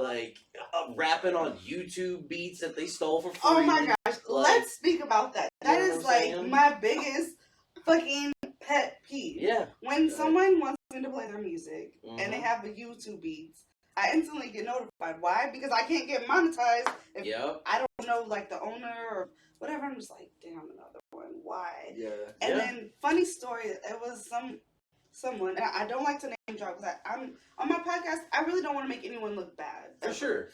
like rapping on YouTube beats that they stole for free. Oh my gosh, let's speak about that. That is like my biggest fucking pet peeve. Yeah. When someone wants me to play their music and they have the YouTube beats, I instantly get notified. Why? Because I can't get monetized if I don't know like the owner or whatever. I'm just like, damn, another one. Why? Yeah. And then funny story, it was someone, and I don't like to name drop because I'm on my podcast. I really don't want to make anyone look bad. For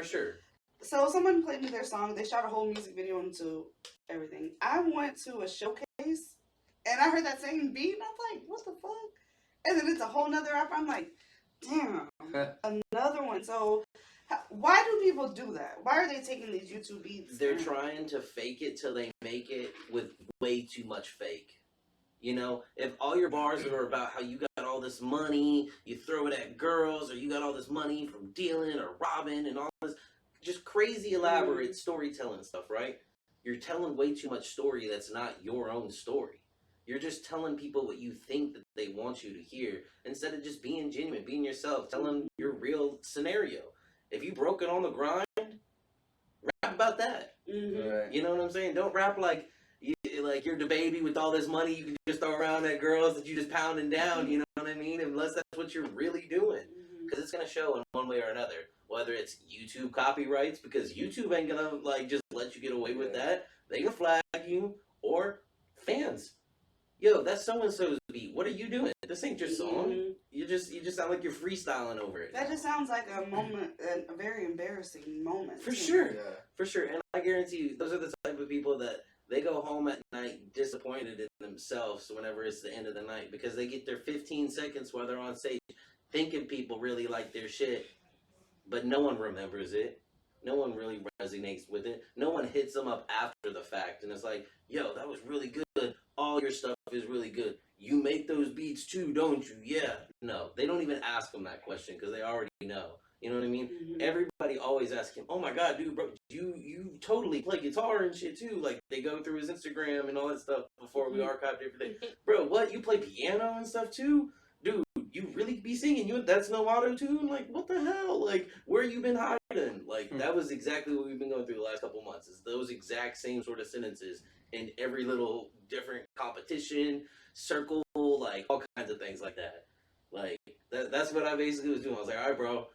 sure. So someone played me their song. They shot a whole music video into everything. I went to a showcase and I heard that same beat and I'm like, what the fuck? And then it's a whole nother rapper. I'm like, damn, another one. So why do people do that? Why are they taking these YouTube beats? They're trying to fake it till they make it with way too much fake. You know, if all your bars are about how you got all this money, you throw it at girls, or you got all this money from dealing or robbing and all this just crazy elaborate storytelling stuff, right? You're telling way too much story that's not your own story. You're just telling people what you think that they want you to hear instead of just being genuine, being yourself, telling your real scenario. If you broke it on the grind, rap about that. Right. You know what I'm saying? Don't rap like you're the baby with all this money you can just throw around at girls that you just pounding down, you know what I mean? Unless that's what you're really doing. Because it's going to show in one way or another. Whether it's YouTube copyrights, because YouTube ain't going to like just let you get away with that. They can flag you, or fans. Yo, that's so-and-so's beat. What are you doing? This ain't your song. You just sound like you're freestyling over it. That just sounds like a moment, a very embarrassing moment. For sure. And I guarantee you, those are the type of people that they go home at night disappointed in themselves whenever it's the end of the night because they get their 15 seconds while they're on stage thinking people really like their shit, but no one remembers it. No one really resonates with it. No one hits them up after the fact and it's like, yo, that was really good. All your stuff is really good. You make those beats too, don't you? Yeah. No, they don't even ask them that question because they already know. You know what I mean? Everybody always asks him, oh my God, dude, bro, you totally play guitar and shit too. Like, they go through his Instagram and all that stuff before we archived everything. Bro, what? You play piano and stuff too? Dude, you really be singing? That's no auto-tune? Like, what the hell? Like, where you been hiding? Like, that was exactly what we've been going through the last couple months, is those exact same sort of sentences in every little different competition, circle, like, all kinds of things like that. Like, that's what I basically was doing. I was like, all right, bro.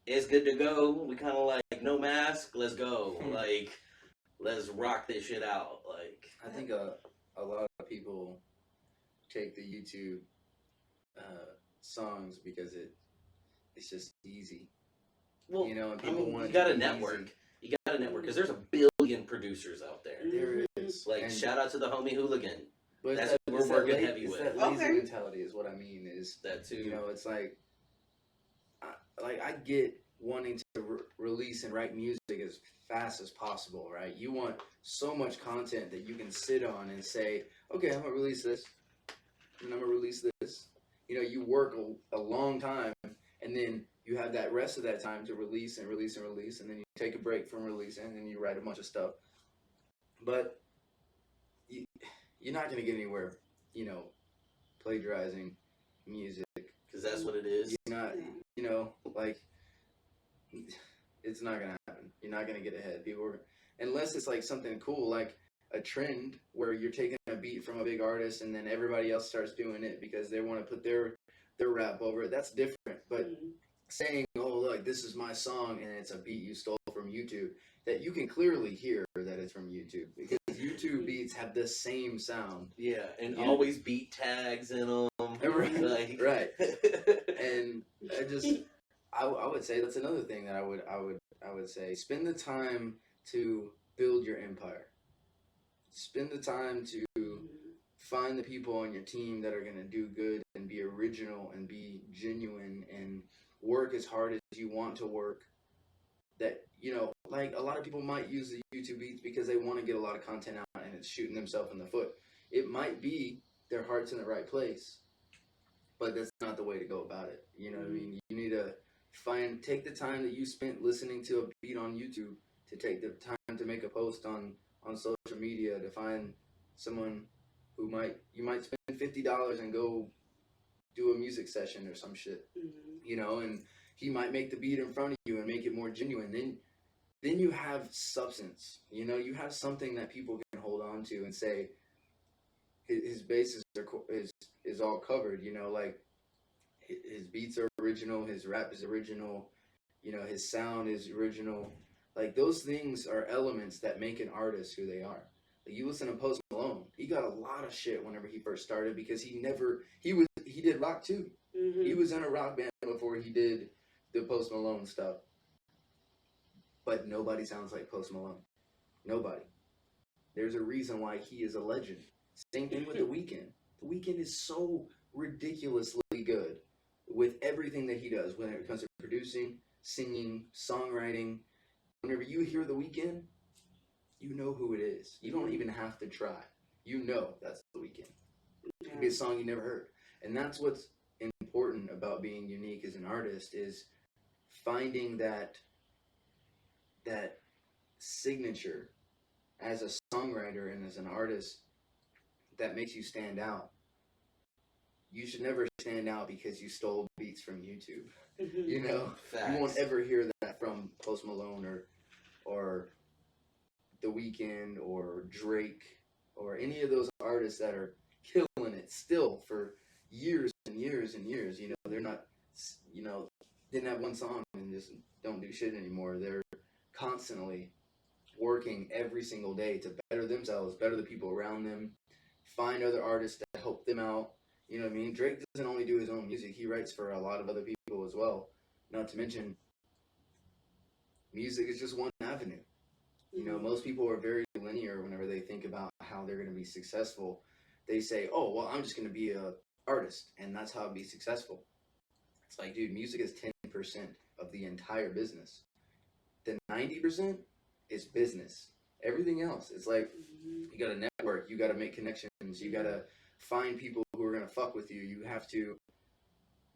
It's good to go. We kind of like, no mask, let's go. Like, let's rock this shit out. Like, I think a lot of people take the YouTube songs because it's just easy. Well, you know, and people want you got a network. You got a network because there's a billion producers out there. There is. Like, and shout out to the homie Hooligan. But that's what we're working heavy with. That lazy mentality is what I mean. Is that too? You know, it's like I get wanting to release and write music as fast as possible, right? You want so much content that you can sit on and say, okay, I'm gonna release this, and I'm gonna release this. You know, you work a long time, and then you have that rest of that time to release and release and release, and then you take a break from releasing, and then you write a bunch of stuff. But you're not gonna get anywhere, you know, plagiarizing music. Because that's what it is. You're not, you know, like, it's not gonna happen. You're not gonna get ahead. Unless it's like something cool, like a trend where you're taking a beat from a big artist and then everybody else starts doing it because they want to put their rap over it. That's different. But saying, oh, look, this is my song and it's a beat you stole from YouTube, that you can clearly hear that it's from YouTube because YouTube beats have the same sound. Yeah, and always beat tags in them. Right. And I would say that's another thing that I would say. Spend the time to build your empire. Spend the time to find the people on your team that are going to do good and be original and be genuine and work as hard as you want to work. That, you know, like a lot of people might use the YouTube beats because they want to get a lot of content out and it's shooting themselves in the foot. It might be their heart's in the right place, but that's not the way to go about it. You know what I mean? You need to take the time that you spent listening to a beat on YouTube to take the time to make a post on social media, to find someone who you might spend $50 and go do a music session or some shit, you know, and He might make the beat in front of you and make it more genuine. Then you have substance. You know, you have something that people can hold on to and say his bases is all covered. You know, like his beats are original, his rap is original, you know, his sound is original. Like those things are elements that make an artist who they are. Like you listen to Post Malone, he got a lot of shit whenever he first started because he did rock too. Mm-hmm. He was in a rock band before he did the Post Malone stuff. But nobody sounds like Post Malone. Nobody. There's a reason why he is a legend. Same thing with The Weeknd. The Weeknd is so ridiculously good with everything that he does when it comes to producing, singing, songwriting. Whenever you hear The Weeknd, you know who it is. You don't even have to try. You know that's The Weeknd. It could be a song you never heard. And that's what's important about being unique as an artist is finding that signature as a songwriter and as an artist that makes you stand out. You should never stand out because you stole beats from YouTube. Mm-hmm. You know, Facts. You won't ever hear that from Post Malone or The Weeknd or Drake or any of those artists that are killing it still for years and years and years. You know, they're not, you know, didn't have one song and just don't do shit anymore. They're constantly working every single day to better themselves, better the people around them, find other artists to help them out. You know what I mean? Drake doesn't only do his own music, he writes for a lot of other people as well. Not to mention, music is just one avenue. You know, most people are very linear whenever they think about how they're going to be successful. They say, oh, well, I'm just going to be an artist, and that's how I'll be successful. It's like, dude, music is 10% of the entire business. The 90% is business. Everything else, it's like, you got to network, you got to make connections, you got to find people who are going to fuck with you. You have to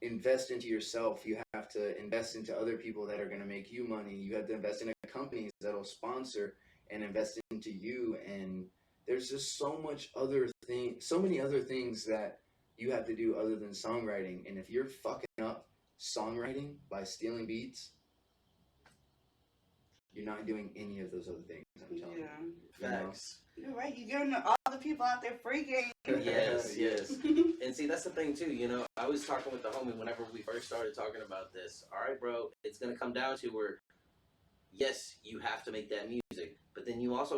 invest into yourself. You have to invest into other people that are going to make you money. You have to invest in companies that'll sponsor and invest into you. And there's just so many other things that you have to do other than songwriting. And if you're fucking up songwriting by stealing beats, you're not doing any of those other things. I'm telling you. Facts. You're right. You're giving all the people out there free game. Yes. And see, that's the thing too. You know, I was talking with the homie whenever we first started talking about this. All right, bro, it's gonna come down to where, yes, you have to make that music, but then you got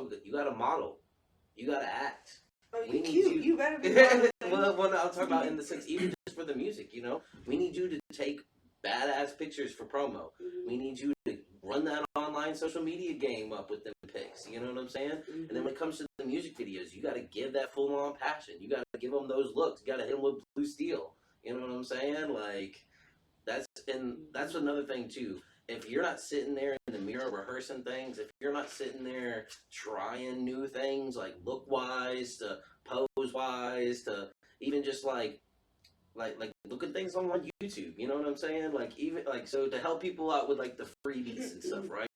to model, you got to act. Oh, we you need cute. You better be modeling. well, I'll talk about in the sense, even just for the music. You know, we need you to take badass pictures for promo. We need you to run that online social media game up with them pics. You know what I'm saying? And then when it comes to the music videos, you got to give that full on passion. You got to give them those looks. You got to hit them with blue steel. You know what I'm saying? Like that's another thing too. If you're not sitting there in the mirror rehearsing things, if you're not sitting there trying new things like look wise to pose wise to even just like look at things on YouTube, you know what I'm saying? Like even like so to help people out with like the freebies and stuff, right?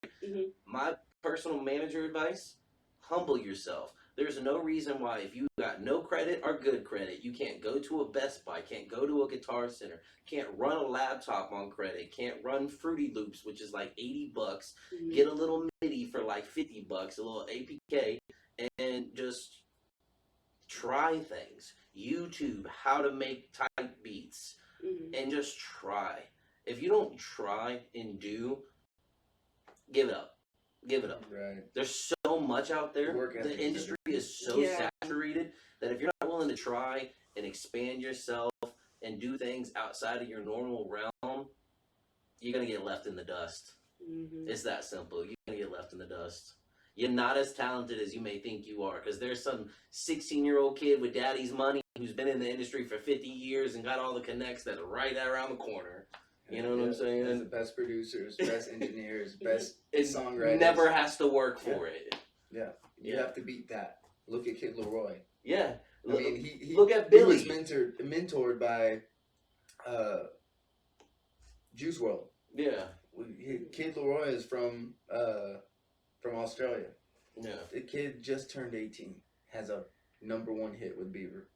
My personal manager advice: humble yourself. There's no reason why if you got no credit or good credit, you can't go to a Best Buy, can't go to a Guitar Center, can't run a laptop on credit, can't run Fruity Loops, which is like $80, get a little MIDI for like $50, a little APK, and just try things. YouTube, how to make type beats, and just try. If you don't try and do, give it up. Give it up. Right. There's so much out there. The industry is so saturated that if you're not willing to try and expand yourself and do things outside of your normal realm, you're going to get left in the dust. It's that simple. You're going to get left in the dust. You're not as talented as you may think you are, because there's some 16-year-old kid with daddy's money who's been in the industry for 50 years and got all the connects that are right around the corner. You know what I'm saying? There's the best producers, best engineers, best songwriters. Never has to work for it. Yeah. You have to beat that. Look at Kid Leroy. Yeah. I mean, he look at Billy. He was mentored by Juice WRLD. Yeah. Kid Leroy is from Australia. Yeah. The kid just turned 18. Has a #1 hit with Bieber.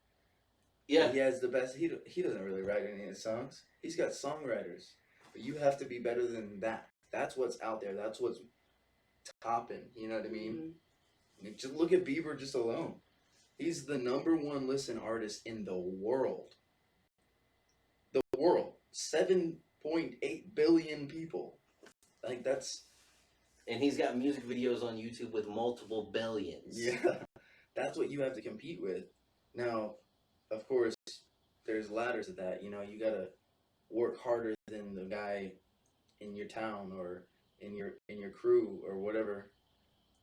Yeah. He has the best. He doesn't really write any of his songs. He's got songwriters. but you have to be better than that. That's what's out there. That's what's topping. You know what I mean? Mhm. Just look at Bieber just alone. He's the #1 listened artist in the world. The world. 7.8 billion people. Like, that's... And he's got music videos on YouTube with multiple billions. Yeah. That's what you have to compete with. Now, of course, there's ladders to that. You know, you gotta work harder than the guy in your town or in your crew or whatever.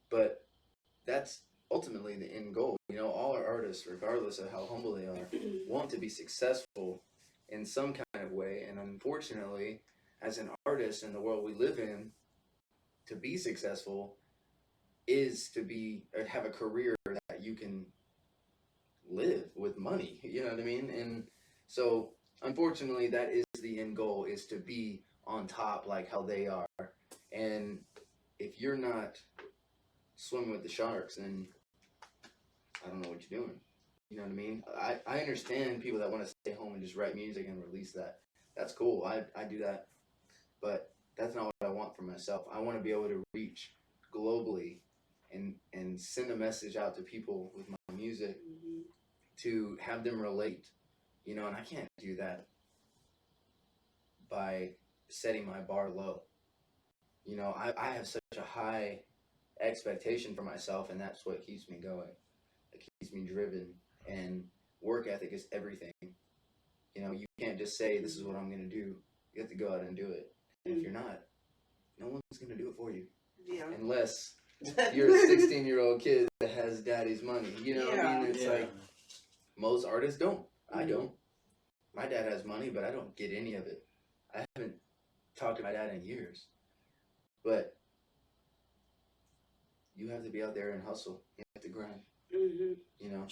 But that's ultimately the end goal. You know, all our artists, regardless of how humble they are, want to be successful in some kind of way. And unfortunately, as an artist in the world we live in, to be successful is to be or have a career that you can live with money. You know what I mean? And so, unfortunately, that is the end goal: is to be on top like how they are. And if you're not swimming with the sharks, then I don't know what you're doing. You know what I mean? I understand people that want to stay home and just write music and release that. That's cool. I do that. But that's not what I want for myself. I want to be able to reach globally and send a message out to people with my music to have them relate. You know, and I can't do that by setting my bar low. You know, I have such a high expectation for myself, and that's what keeps me going. It keeps me driven, and work ethic is everything. You know, you can't just say, this is what I'm going to do. You have to go out and do it. And if you're not, no one's going to do it for you. Yeah. Unless you're a 16-year-old kid that has daddy's money. You know what I mean? It's like, most artists don't. I don't. My dad has money, but I don't get any of it. I haven't talked to my dad in years. But you have to be out there and hustle. You have to grind. Mm-hmm. You know?